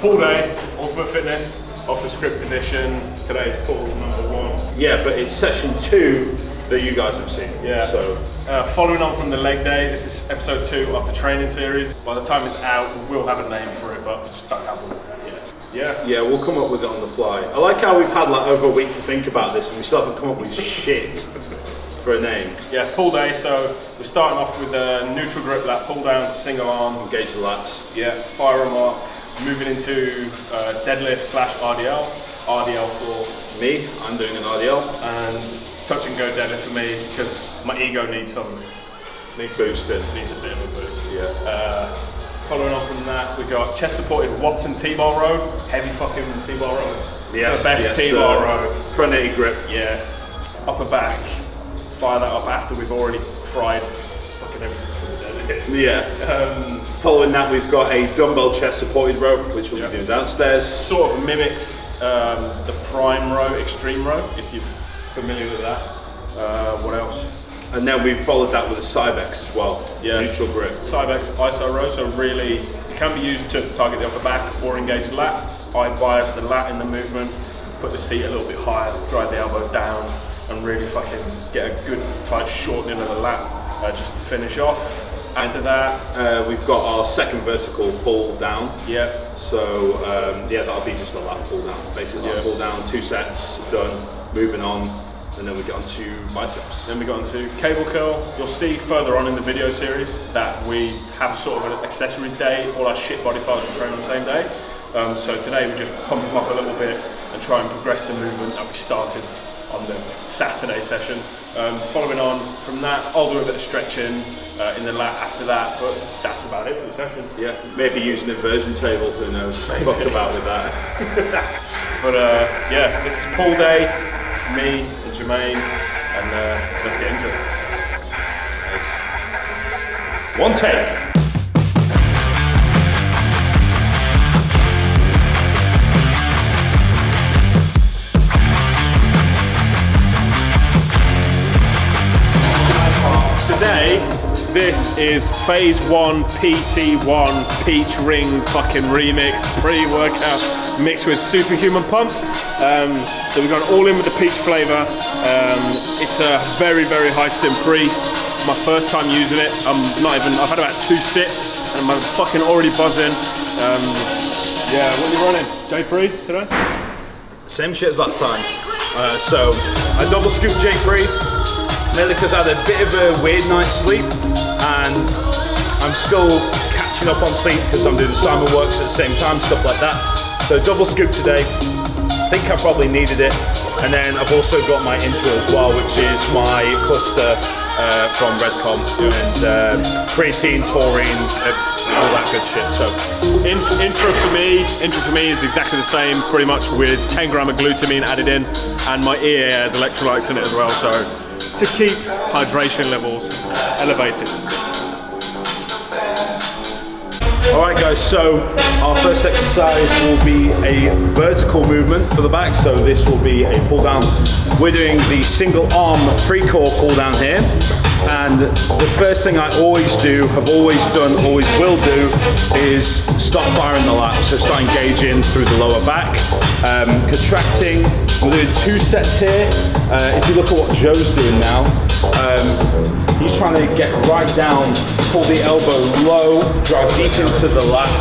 Pull day, Ultimate Fitness, off the script edition. Today's pull number 1. Yeah, but it's session 2 that you guys have seen. Yeah. So following on from the leg day, this is episode 2 of the training series. By the time it's out, we will have a name for it, but we just don't have one yet. Yeah, we'll come up with it on the fly. I like how we've had like over a week to think about this and we still haven't come up with shit for a name. Yeah, pull day, so we're starting off with a neutral grip lat pull down, single arm. Engage the lats. Yeah, fire them up. Moving into deadlift / RDL. RDL for me, I'm doing an RDL. And touch and go deadlift for me, because my ego needs boosted. Needs a bit of a boost. Yeah. Following on from that, we got chest supported Watson T-bar row. Heavy fucking T-bar row. Yes, the best T-bar row. Pronated grip. Yeah. Upper back. Fire that up after we've already fried fucking everything from the deadlift. Yeah. Following that, we've got a dumbbell chest supported row, which we'll be doing downstairs. Sort of mimics the prime row, extreme row, if you're familiar with that. What else? And then we followed that with a Cybex as well. Yes. Neutral grip. Cybex ISO row, so really it can be used to target the upper back or engage the lat. I bias the lat in the movement, put the seat a little bit higher, drive the elbow down, and really fucking get a good tight shortening of the lat just to finish off. After that, we've got our second vertical pull down. Yeah. So that'll be just a lat pull down. Basically, lat pull down, 2 sets, done, moving on. And then we get onto biceps. Then we got onto cable curl. You'll see further on in the video series that we have sort of an accessories day. All our shit body parts are trained on the same day. So today we just pump them up a little bit and try and progress the movement that we started on the Saturday session. Following on from that, I'll do a bit of stretching in the lat after that, but that's about it for the session. Yeah, maybe using an inversion table, who knows? Fuck about with that. But yeah, this is pull day. It's me and Jermaine, and let's get into it. Nice. One take. Today, this is phase 1 PT1 Peach Ring fucking remix, pre-workout mixed with Superhuman Pump. So we've gone all in with the peach flavour. It's a very, very high stim pre. My first time using it. I've had about 2 sits and I'm fucking already buzzing. Yeah, what are you running? J-Pre today? Same shit as last time. So I double scoop J-Pre, mainly because I had a bit of a weird night's sleep and I'm still catching up on sleep because I'm doing Simon works at the same time, stuff like that. So double scoop today. I think I probably needed it. And then I've also got my intro as well, which is my cluster from Redcom and creatine, taurine, all that good shit. So intro for me is exactly the same, pretty much with 10 gram of glutamine added in, and my EA has electrolytes in it as well. So to keep hydration levels elevated. Alright guys, so our first exercise will be a vertical movement for the back, so this will be a pull down. We're doing the single arm pre-core pull down here, and the first thing I always do, have always done, always will do, is start firing the lat, so start engaging through the lower back, contracting. We're doing 2 sets here. If you look at what Joe's doing now, he's trying to get right down, pull the elbow low, drive deep into the lat.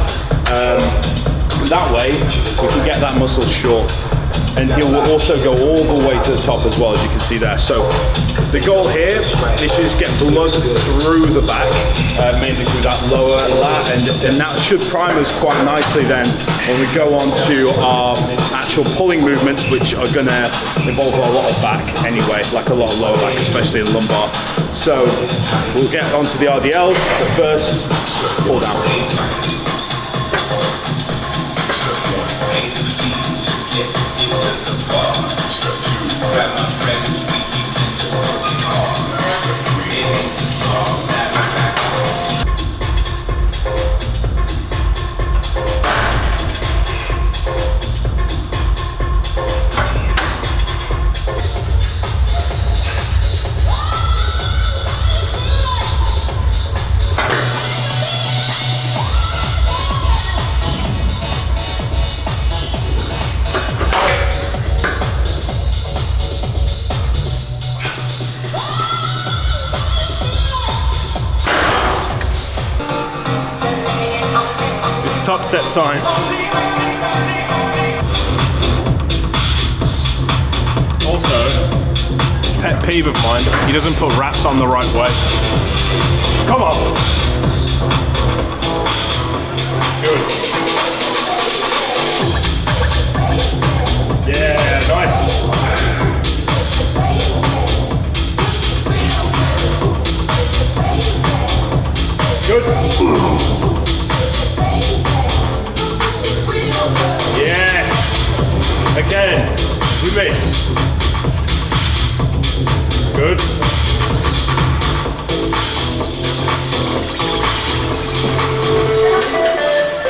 That way, we can get that muscle short. And he will also go all the way to the top as well, as you can see there. So the goal here is to just get blood through the back, mainly through that lower lat, and that should prime us quite nicely then when we go on to our actual pulling movements, which are gonna involve a lot of back anyway, like a lot of lower back, especially in lumbar. So we'll get onto the RDLs, but first, pull down. set time. Also, pet peeve of mine, he doesn't put wraps on the right way. Come on. Good. Yeah, nice. Good. Yes. Again. With me. Good.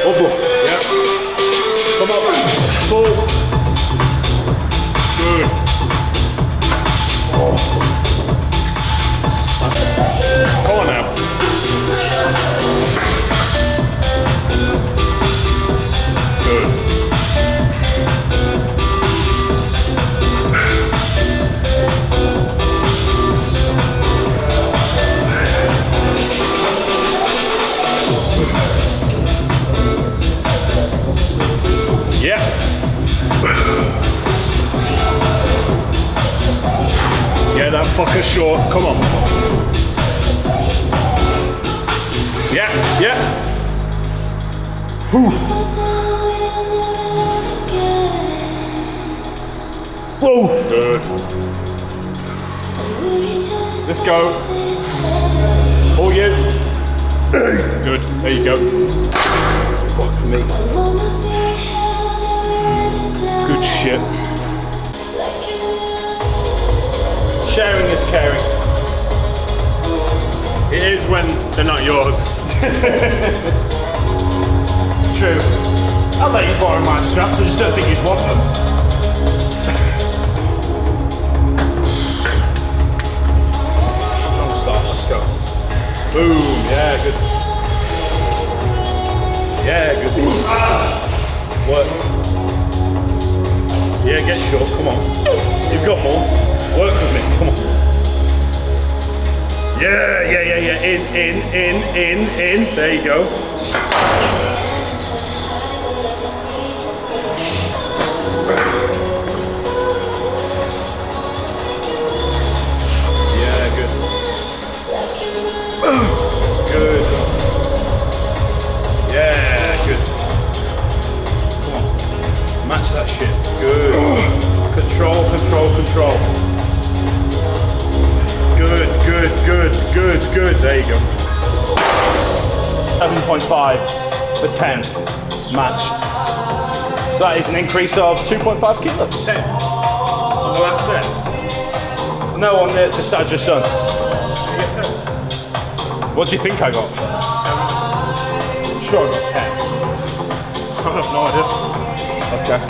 Oh, yep. Come on. Pull. Good. Oh. Come on now. Good. Yeah. Yeah, that fucker's short. Come on. Yeah, yeah. Whew. Whoa. Good. Let's go. All you. Good. There you go. Fuck me. Good shit. Sharing is caring. It is when they're not yours. True. I'll let you borrow my straps, I just don't think you'd want them. Strong start, let's go. Boom, yeah, good. Yeah, good. Work. Yeah, get short, come on. You've got more. Work with me, come on. Yeah, yeah, yeah, yeah. In. There you go. Yeah, good. Good. Yeah, good. Come on. Match that shit. Good. Control. Good. There you go. 7.5 for 10. Matched. So that is an increase of 2.5 kilos. 10. On the last set? No, on the set I just done. You get 10. What do you think I got? 7. I'm sure I got 10. I have no idea. Okay.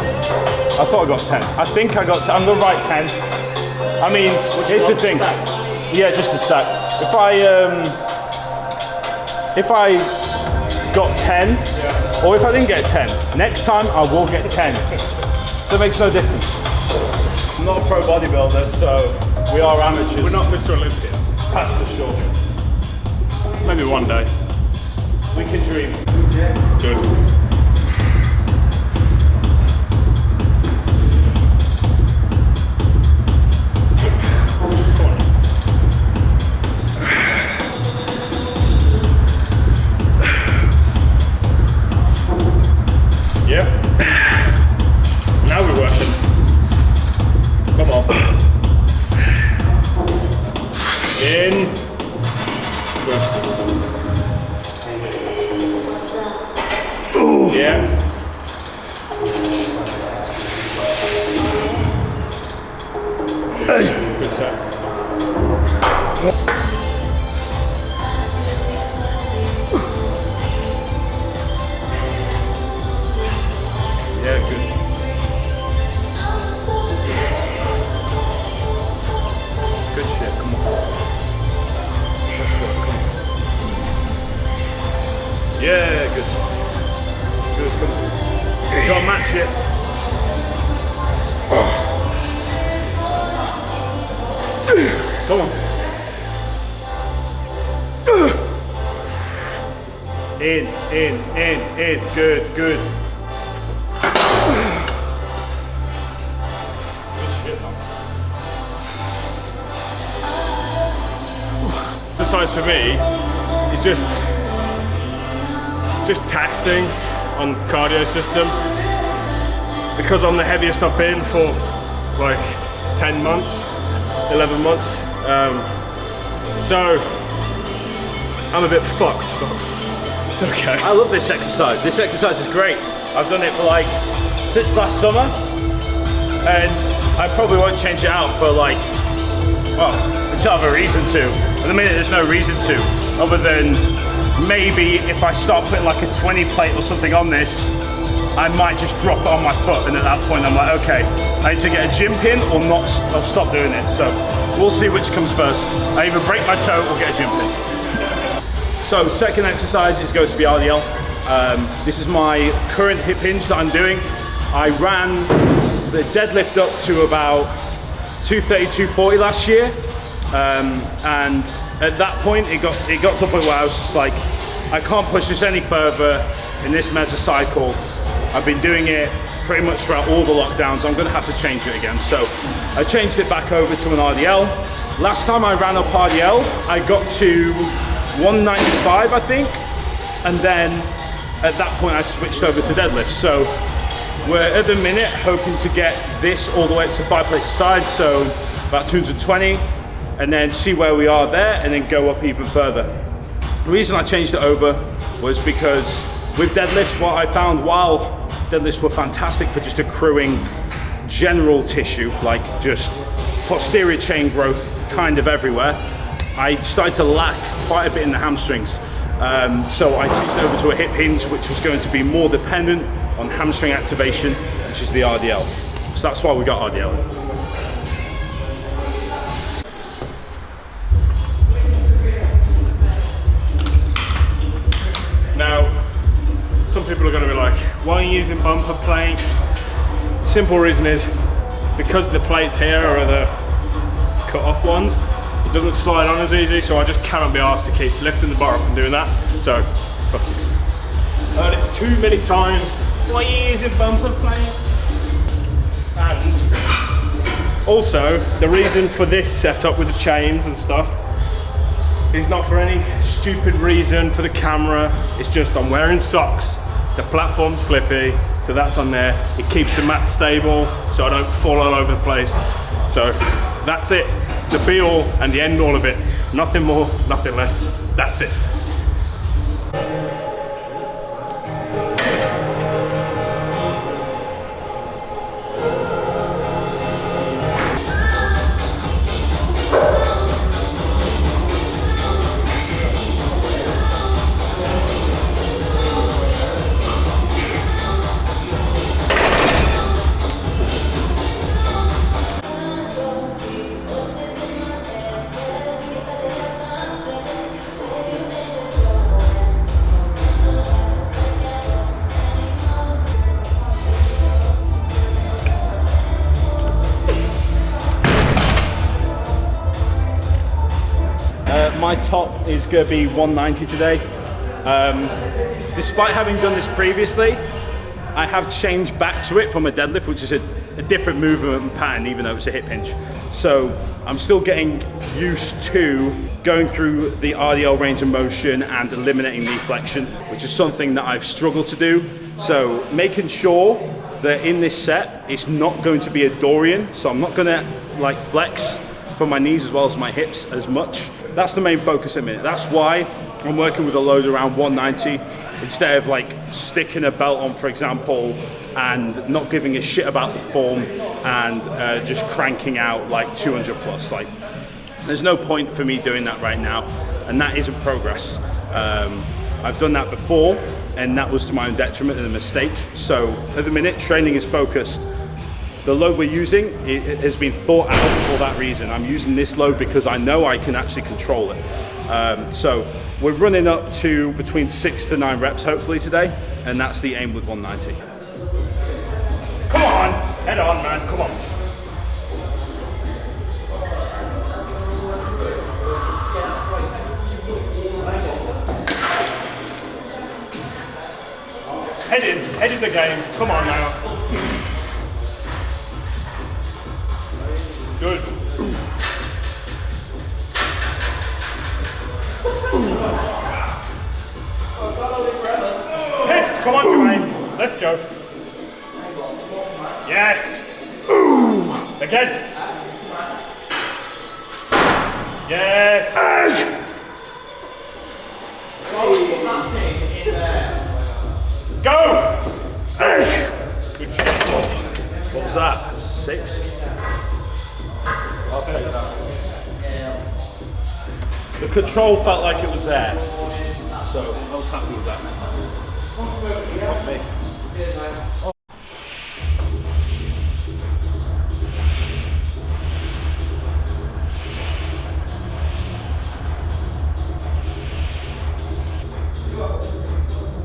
I thought I got 10. I think I got 10. I'm gonna write 10. I mean, here's the thing. Yeah, just a stack. If I got 10, or if I didn't get 10, next time I will get 10. So it makes no difference. I'm not a pro bodybuilder, so we are amateurs. We're not Mr. Olympia. That's for sure. Maybe one day. We can dream. Good. Yeah. Now we're working. Come on. In. Good. Yeah. Good set. Yeah, good. Good shit, come on. Let's work, come on. Yeah, good. Good, come on. You gotta match it. Come on. In. Good, good. The size for me is just taxing on cardio system because I'm the heaviest I've been for like 10 months, 11 months. So I'm a bit fucked, but it's okay. I love this exercise. This exercise is great. I've done it for like since last summer, and I probably won't change it out for like, well, until I have a reason to. At the minute, there's no reason to, other than maybe if I start putting like a 20 plate or something on this, I might just drop it on my foot, and at that point I'm like, okay, I need to get a gym pin or not. I'll stop doing it. So we'll see which comes first. I either break my toe or get a gym pin. So second exercise is going to be RDL. This is my current hip hinge that I'm doing. I ran the deadlift up to about 230, 240 last year, and at that point it got to a point where I was just like, I can't push this any further in this mesocycle. I've been doing it pretty much throughout all the lockdowns. I'm going to have to change it again. So I changed it back over to an RDL. Last time I ran up RDL, I got to 195, I think, and then at that point I switched over to deadlift. So we're at the minute hoping to get this all the way up to 5 plates aside, so about 220, and then see where we are there, and then go up even further. The reason I changed it over was because with deadlifts, what I found, while deadlifts were fantastic for just accruing general tissue, like just posterior chain growth kind of everywhere, I started to lack quite a bit in the hamstrings. So I switched over to a hip hinge, which was going to be more dependent on hamstring activation, which is the RDL. So that's why we got RDL. Now, some people are going to be like, why are you using bumper plates? Simple reason is because the plates here are the cut off ones, it doesn't slide on as easy, so I just cannot be asked to keep lifting the bar up and doing that. So, fuck you. Heard it too many times. Why are you using bumper plates? And also, the reason for this setup with the chains and stuff is not for any stupid reason for the camera. It's just I'm wearing socks. The platform's slippy, so that's on there. It keeps the mat stable, so I don't fall all over the place. So that's it. The be all and the end all of it. Nothing more, nothing less. That's it. My top is going to be 190 today. Despite having done this previously, I have changed back to it from a deadlift, which is a different movement pattern, even though it's a hip hinge. So I'm still getting used to going through the RDL range of motion and eliminating knee flexion, which is something that I've struggled to do. So making sure that in this set, it's not going to be a Dorian. So I'm not going to like flex from my knees as well as my hips as much. That's the main focus at the minute. That's why I'm working with a load around 190 instead of like sticking a belt on, for example, and not giving a shit about the form and just cranking out like 200 plus. Like, there's no point for me doing that right now, and that isn't progress. I've done that before, and that was to my own detriment and a mistake. So at the minute, training is focused. The load we're using, it has been thought out for that reason. I'm using this load because I know I can actually control it. So we're running up to between 6 to 9 reps hopefully today, and that's the aim with 190. Come on, head on, man, come on. game. Come on now. Good. Piss. Come on, Dwayne. Let's go. Yes. Ooh. Again. Yes. Go. Good shit. What was that? 6? I'll take that. The control felt like it was there, so I was happy with that. Fuck me.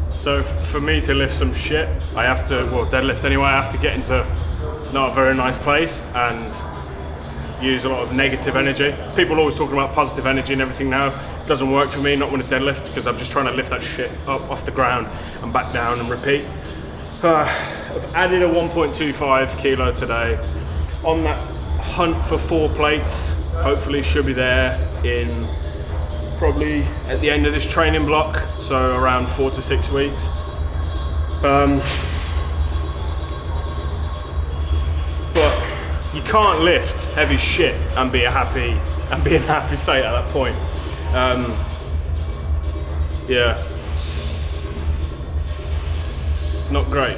So for me to lift some shit, I have to, well, deadlift anyway, I have to get into not a very nice place and use a lot of negative energy. People are always talking about positive energy and everything now. It doesn't work for me, not when I deadlift, because I'm just trying to lift that shit up off the ground and back down and repeat. I've added a 1.25 kilo today. On that hunt for 4 plates, hopefully should be there in probably at the end of this training block, so around 4 to 6 weeks. But you can't lift heavy shit and be in a happy state at that point. Yeah, it's not great.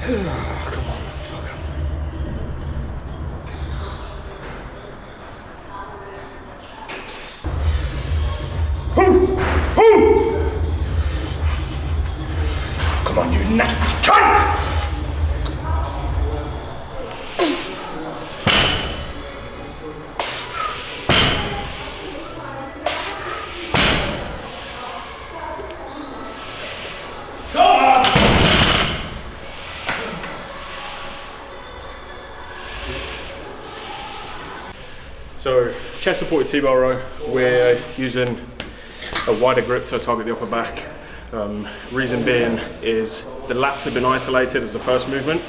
Come on, fuck up. Come on, you nasty cunt! So, chest supported T-bar row, we're using a wider grip to target the upper back. Reason being is the lats have been isolated as the first movement.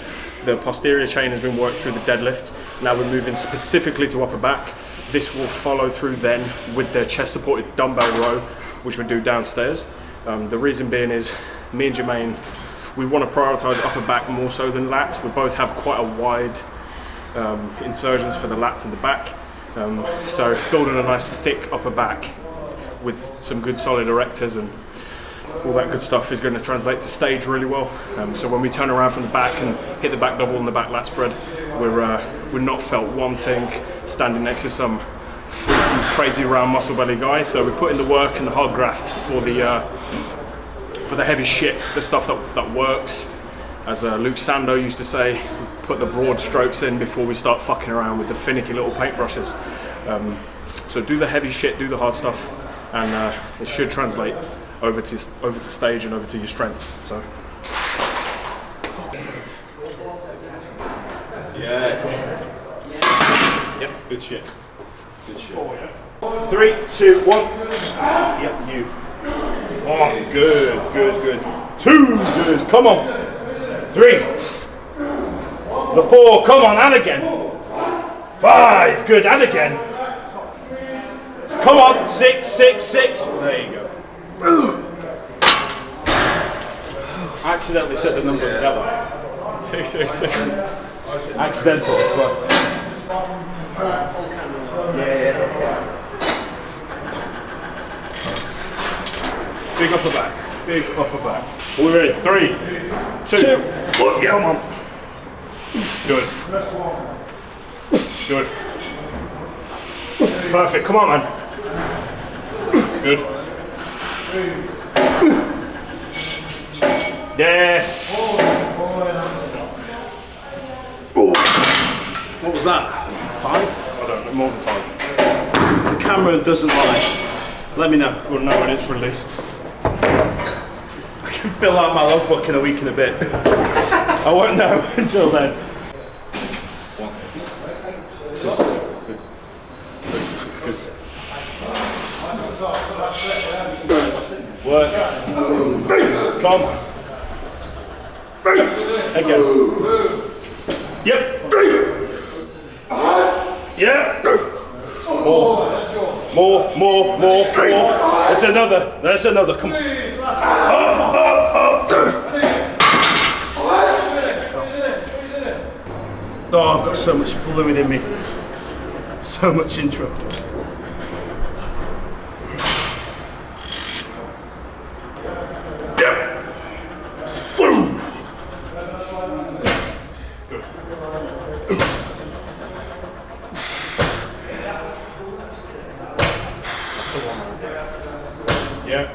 The posterior chain has been worked through the deadlift. Now we're moving specifically to upper back. This will follow through then with the chest supported dumbbell row, which we do downstairs. The reason being is me and Jermaine, we want to prioritize upper back more so than lats. We both have quite a wide insertions for the lats and the back. So building a nice thick upper back with some good solid erectors and all that good stuff is going to translate to stage really well. So when we turn around from the back and hit the back double and the back lat spread, we're not felt wanting standing next to some freaky, crazy round muscle belly guy. So we put in the work and the hard graft for the heavy shit, the stuff that works. As Luke Sando used to say, we put the broad strokes in before we start fucking around with the finicky little paintbrushes. So do the heavy shit, do the hard stuff, and it should translate over to stage and over to your strength. So. Yeah. Yep, good shit. Good shit. 3, 2, 1. Yep, you. 1, good, good, good. 2, good, come on. 3. The 4, come on, and again. 5, good, and again. Come on, 6, 6, 6. There you go. I accidentally set the number together. 6, 6, 6. Accidental as well. Yeah. Big upper back. Big upper back. We're ready. 3, 2, 1. Yeah. Come on. Good. Good. Perfect. Come on, man. Good. Yes. What was that? 5? I don't know. More than 5. The camera doesn't lie. Let me know. We'll know when it's released. I can fill out my logbook in a week and a bit. I won't know until then. Good. Work. Come. Again. Yep. Yeah. More. There's another. Come on. Oh, I've got so much fluid in me. So much intro. Yeah.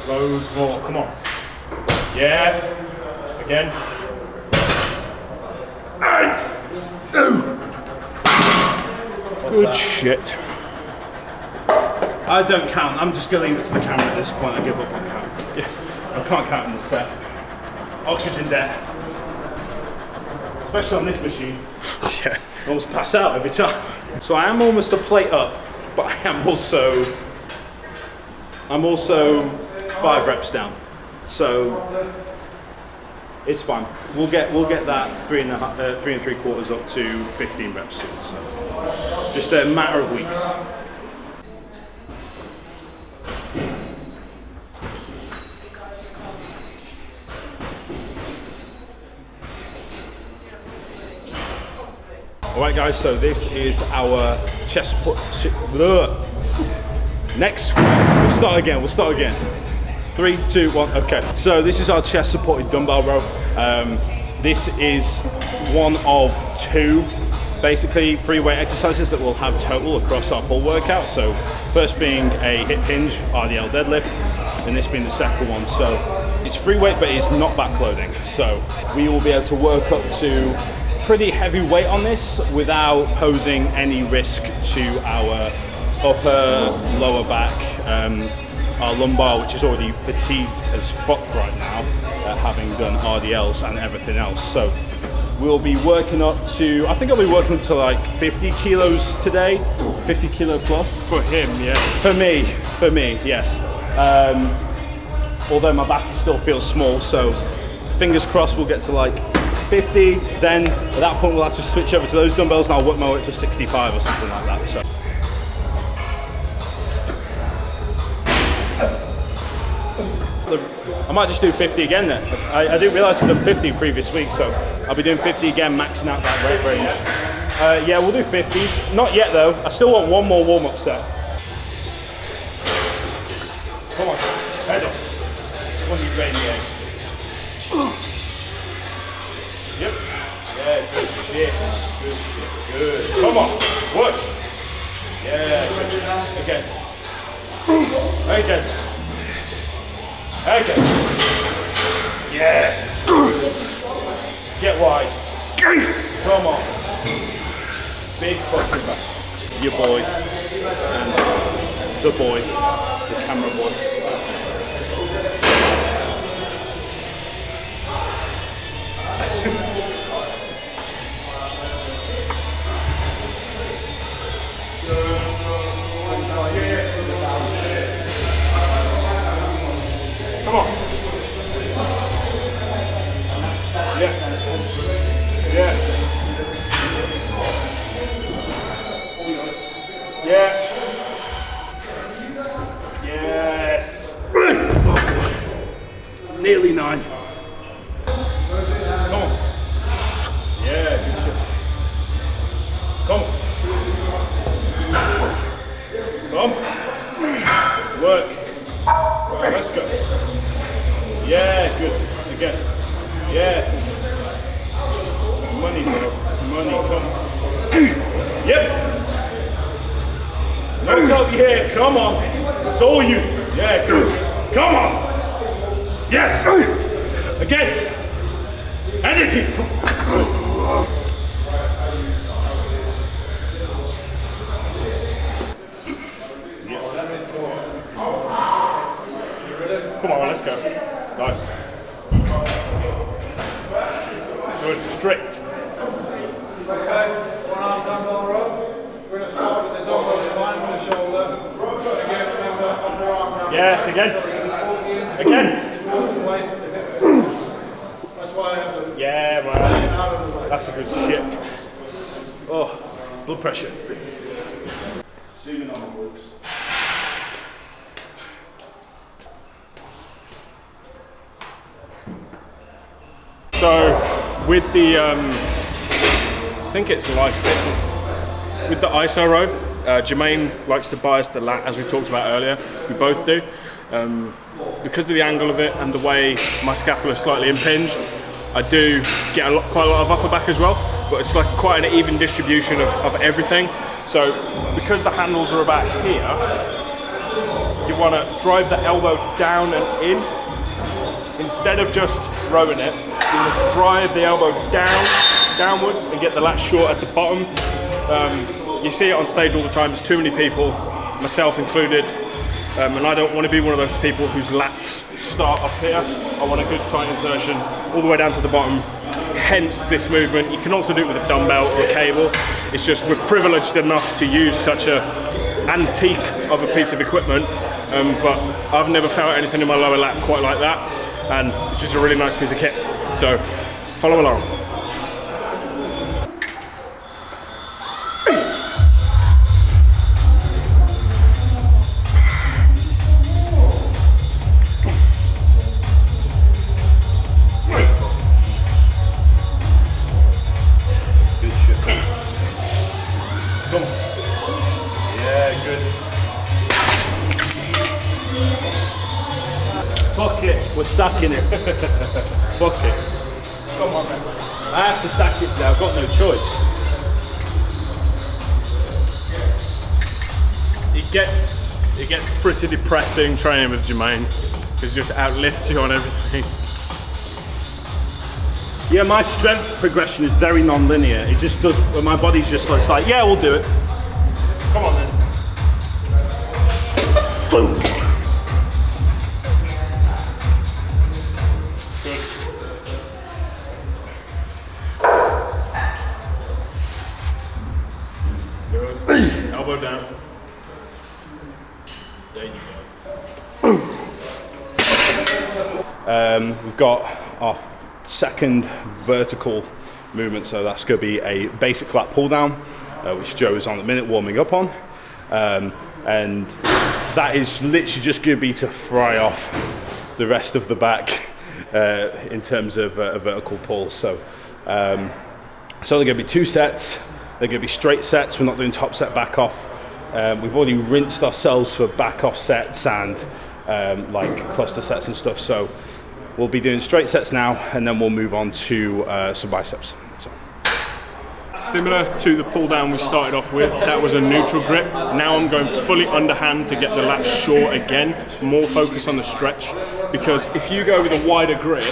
Loads more. Come on. Yeah. Again. Good shit. I don't count. I'm just going to leave it to the camera at this point. I give up on count. Yeah. I can't count in this set. Oxygen debt. Especially on this machine. Yeah. I almost pass out every time. So I am almost a plate up, but I am also 5 reps down. So it's fine. We'll get that 3 3/4 up to 15 reps soon. So just a matter of weeks. All right, guys. So this is our chest put. Next, we'll start again. 3, 2, 1. Okay. So this is our chest supported dumbbell row. This is one of 2, basically free weight exercises that we'll have total across our pull workout. So first being a hip hinge, RDL deadlift, and this being the second one. So it's free weight, but it's not backloading. So we will be able to work up to pretty heavy weight on this without posing any risk to our upper, lower back, our lumbar, which is already fatigued as fuck right now, having done RDLs and everything else. So we'll be working up to, I think I'll be working up to like 50 kilos today, 50 kilo plus. For him, yeah. For me, yes. Although my back still feels small, so fingers crossed we'll get to like 50, then at that point we'll have to switch over to those dumbbells and I'll work my way to 65 or something like that. So. I might just do 50 again then. I didn't realise I'd done 50 previous week, so I'll be doing 50 again, maxing out that rep range. Yeah, we'll do 50s. Not yet though, I still want one more warm-up set. Come on, head up. When you're ready again. Yep. Yeah, good shit. Good. Come on, work. Yeah, good. Again. Yes. Get wide. Come on. Big fucking back. Your boy. And the boy. The camera boy. Come on. Yes. Yes. Yeah. Yes. Nearly 9. Come on. Yeah, good shit. Come on. Come. Work. Right, let's go. Yeah, good. Again. Yeah. Money, bro. Money, come. Yep. No help you here. Come on. It's all you. Yeah, good. Come on. Yes. Again. Energy. Come on, let's go. Nice. Good, strict. Okay, 1 arm dumbbell row. We're going to start with the dumbbell in line with the shoulder. Again, Yes, again. Again. Yeah, man. That's a good shit. Oh, blood pressure. Zooming on the glutes. So, with the, I think it's Life Fitness, with the ISO row, Jermaine likes to bias the lat, as we talked about earlier. We both do. Because of the angle of it and the way my scapula is slightly impinged, I do get quite a lot of upper back as well, but it's like quite an even distribution of everything. So because the handles are about here, you want to drive the elbow down and in. Instead of just rowing it, you want to drive the elbow downwards and get the lat short at the bottom. You see it on stage all the time, there's too many people, myself included, and I don't want to be one of those people whose lats start up here. I want a good tight insertion all the way down to the bottom, hence this movement. You can also do it with a dumbbell or a cable. It's just we're privileged enough to use such a antique of a piece of equipment, but I've never felt anything in my lower lat quite like that, and it's just a really nice piece of kit. So follow along. Fuck it, we're stacking it. Fuck it. Come on, man. I have to stack it today, I've got no choice. It gets pretty depressing training with Jermaine, because he just outlifts you on everything. Yeah, my strength progression is very non-linear. It just does, my body's just like, yeah, we'll do it. Come on, then. Boom. Elbow down. There you go. We've got our second vertical movement, so that's going to be a basic lat pull down, which Joe is on at the minute warming up on, and that is literally just going to be to fry off the rest of the back in terms of a vertical pull. So they're going to be 2 sets. They're going to be straight sets. We're not doing top set, back off. We've already rinsed ourselves for back off sets and like cluster sets and stuff. So we'll be doing straight sets now, and then we'll move on to some biceps. So. Similar to the pull down we started off with, that was a neutral grip. Now I'm going fully underhand to get the lat short again, more focus on the stretch, because if you go with a wider grip,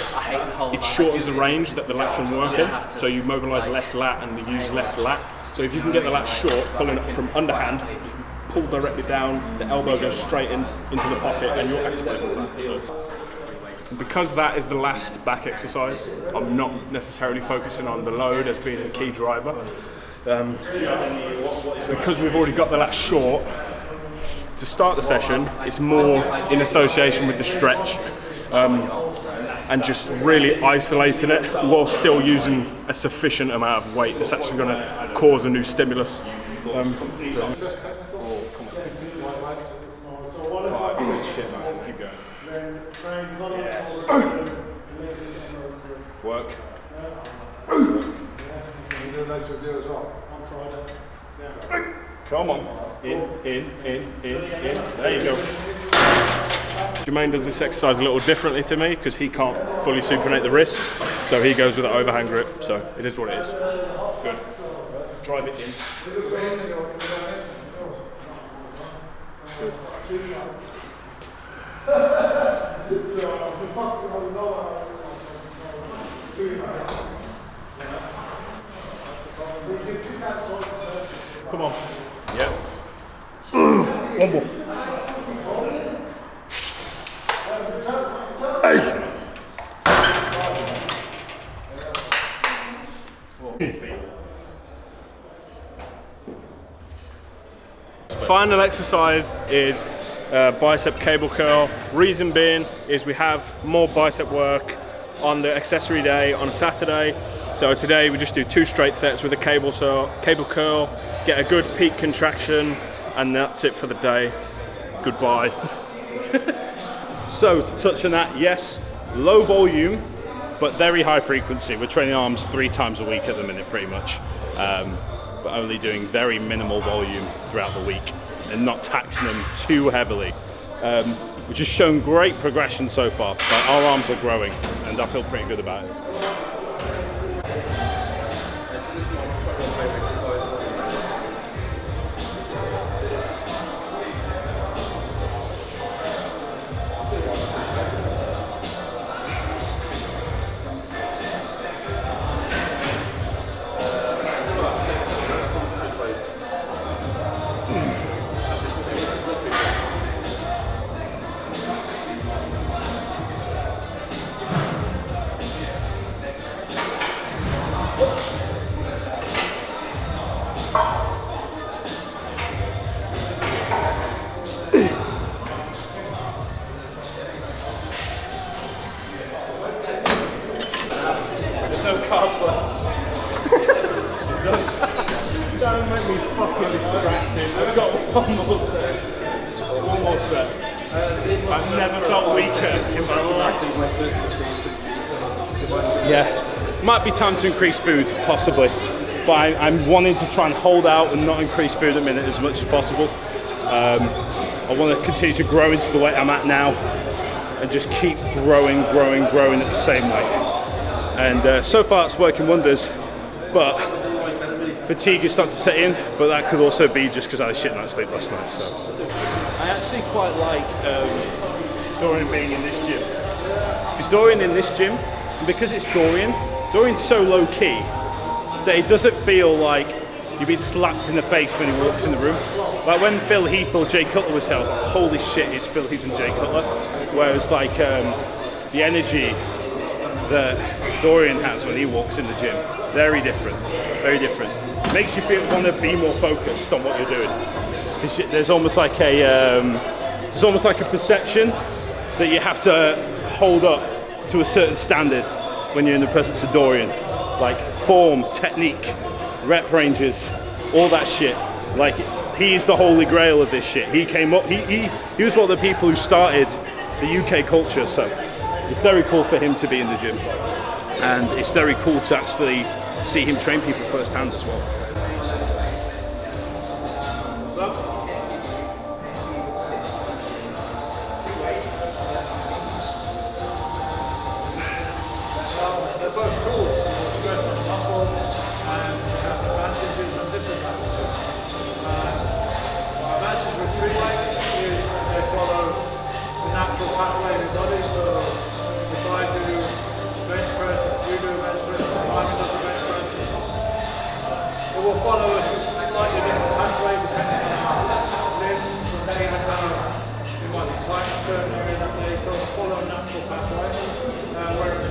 it shortens the range that the lat can work in, so you mobilize less lat and you use less lat. So if you can get the lat short, pulling it from underhand, you can pull directly down, the elbow goes straight into the pocket, and you're activating the lat. So. Because that is the last back exercise, I'm not necessarily focusing on the load as being the key driver. Because we've already got the lat short, to start the session, it's more in association with the stretch and just really isolating it while still using a sufficient amount of weight that's actually going to cause a new stimulus. Keep going. Yes. Work. Come on. In. There you go. Jermaine does this exercise a little differently to me because he can't fully supinate the wrist, so he goes with an overhand grip, so it is what it is. Good. Drive it in. Good. Come on. Yep. One more. Final exercise is bicep cable curl. Reason being is we have more bicep work on the accessory day on a Saturday. So today we just do 2 straight sets with a cable curl, get a good peak contraction, and that's it for the day. Goodbye. So to touch on that, yes, low volume, but very high frequency. We're training arms 3 times a week at the minute, pretty much. But only doing very minimal volume throughout the week and not taxing them too heavily. Which has shown great progression so far. Like, our arms are growing and I feel pretty good about it. No carbs left. Don't make me fucking distracted. I've got one more set. One more set. I've never felt weaker in my life. Yeah. Might be time to increase food, possibly. But I'm wanting to try and hold out and not increase food at the minute as much as possible. I want to continue to grow into the weight I'm at now and just keep growing at the same weight. And so far it's working wonders, but fatigue is starting to set in, but that could also be just because I had a shit night's sleep last night. So I actually quite like Dorian being in this gym. Because Dorian in this gym, and because it's Dorian's so low key that it doesn't feel like you've been slapped in the face when he walks in the room. Like when Phil Heath or Jay Cutler was here, I was like, holy shit, it's Phil Heath and Jay Cutler. Whereas like the energy that Dorian has when he walks in the gym, very different, very different. Makes you want to be more focused on what you're doing. There's almost like a perception that you have to hold up to a certain standard when you're in the presence of Dorian, like form, technique, rep ranges, all that shit. Like he's the holy grail of this shit. He came up, he was one of the people who started the UK culture, so it's very cool for him to be in the gym, and it's very cool to actually see him train people firsthand as well. They're both tools for stress on muscle and have advantages and disadvantages. The advantage with free weights is that they follow the natural pathway in the body. So if I do bench press, you do a bench press, Simon does a bench press, it will follow a slightly different pathway depending on our limbs and even it might be tight in a certain area that day, so it'll follow a natural pathway. Whereas the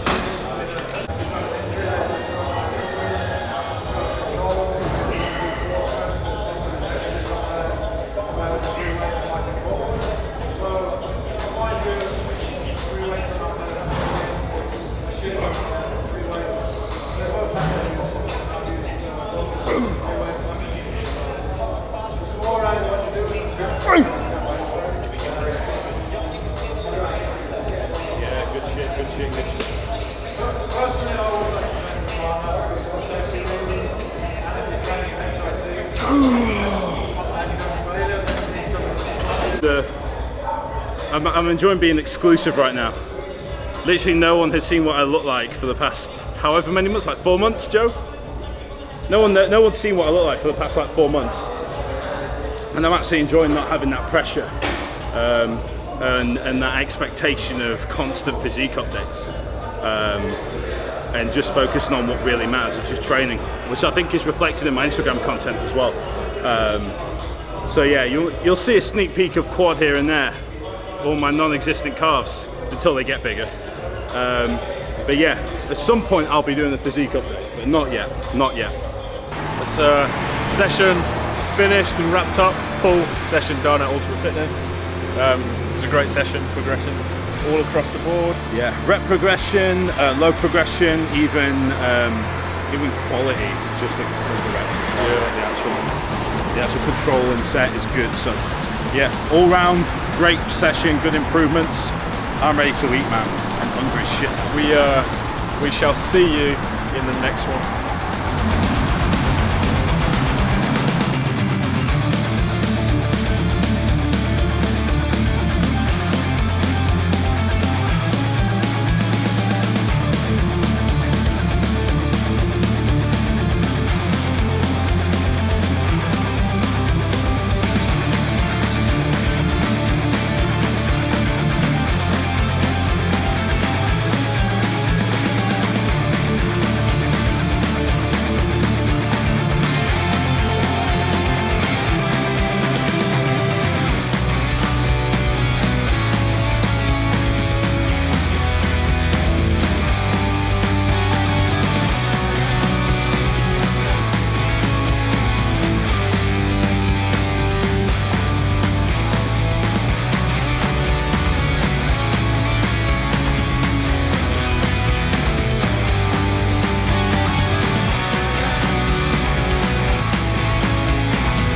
machine is I'm enjoying being exclusive right now. Literally no one has seen what I look like for the past however many months, like 4 months, Joe? No one's seen what I look like for the past like 4 months. And I'm actually enjoying not having that pressure and that expectation of constant physique updates. And just focusing on what really matters, which is training, which I think is reflected in my Instagram content as well. So yeah, you'll see a sneak peek of quad here and there, or my non-existent calves until they get bigger. But yeah, at some point I'll be doing the physique update, but not yet, not yet. It's session finished and wrapped up, pull session done at Ultimate Fitness. It was a great session, progressions all across the board. Yeah, rep progression, low progression, even quality, just of the reps as well. The actual control and set is good. So yeah, all round great session, good improvements. I'm ready to eat, man. I'm hungry as shit. We shall see you in the next one.